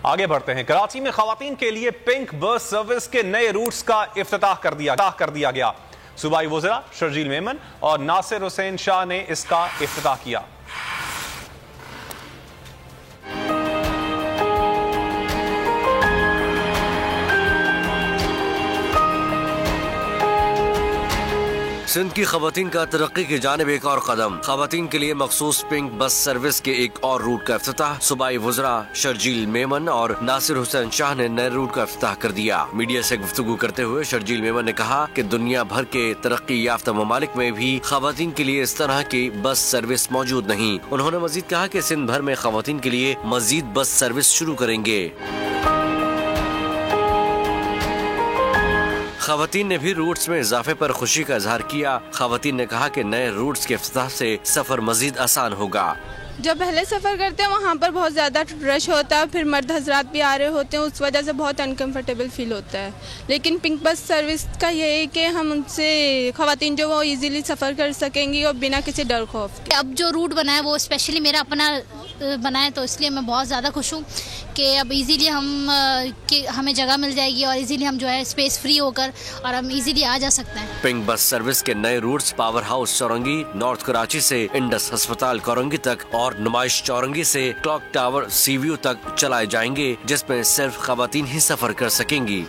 आगे बढ़ते हैं। कराची में खवातीन के लिए पिंक बस सर्विस के नए रूट्स का इफ्तिताह कर दिया गया। सूबाई वज़रा शर्जील मेमन और नासिर हुसैन शाह ने इसका इफ्तिताह किया। सिंध की खवातीन का तरक्की की जानिब एक और कदम। खवातीन के लिए मखसूस पिंक बस सर्विस के एक और रूट का इफ्तिताह। सूबाई वज़रा शर्जील मेमन और नासिर हुसैन शाह ने नए रूट का इफ्तिताह कर दिया। मीडिया से गुफ्तगू करते हुए शर्जील मेमन ने कहा कि दुनिया भर के तरक्की याफ्ता ममालिक में भी खवातीन के लिए इस तरह की बस सर्विस मौजूद नहीं। उन्होंने मजीद कहा कि सिंध भर में खवातीन के लिए मजीद बस सर्विस शुरू करेंगे। खवातीन ने भी रूट्स में इजाफे पर खुशी का इजहार किया। खवातीन ने कहा कि नए रूट्स के इफ्तिताह से सफर मजीद आसान होगा। जब पहले सफ़र करते हैं वहाँ पर बहुत ज़्यादा रश होता है, फिर मर्द हजरात भी आ रहे होते हैं, उस वजह से बहुत अनकंफर्टेबल फील होता है। लेकिन पिंक बस सर्विस का ये है कि हम उनसे खवातीन जो वो इजीली सफ़र कर सकेंगी और बिना किसी डर खौफ के। अब जो रूट बना है वो स्पेशली मेरा अपना बना है, तो इसलिए मैं बहुत ज़्यादा खुश हूँ कि अब इजीली हमें जगह मिल जाएगी और इजीली हम जो है स्पेस फ्री होकर और हम इजीली आ जा सकते हैं। पिंक बस सर्विस के नए routes power house Chowrangi, north Karachi से इंडस अस्पताल कोरंगी तक और नुमाइश चौरंगी से क्लॉक टावर सी व्यू तक चलाए जाएंगे, जिसमें सिर्फ खवातीन ही सफर कर सकेंगी।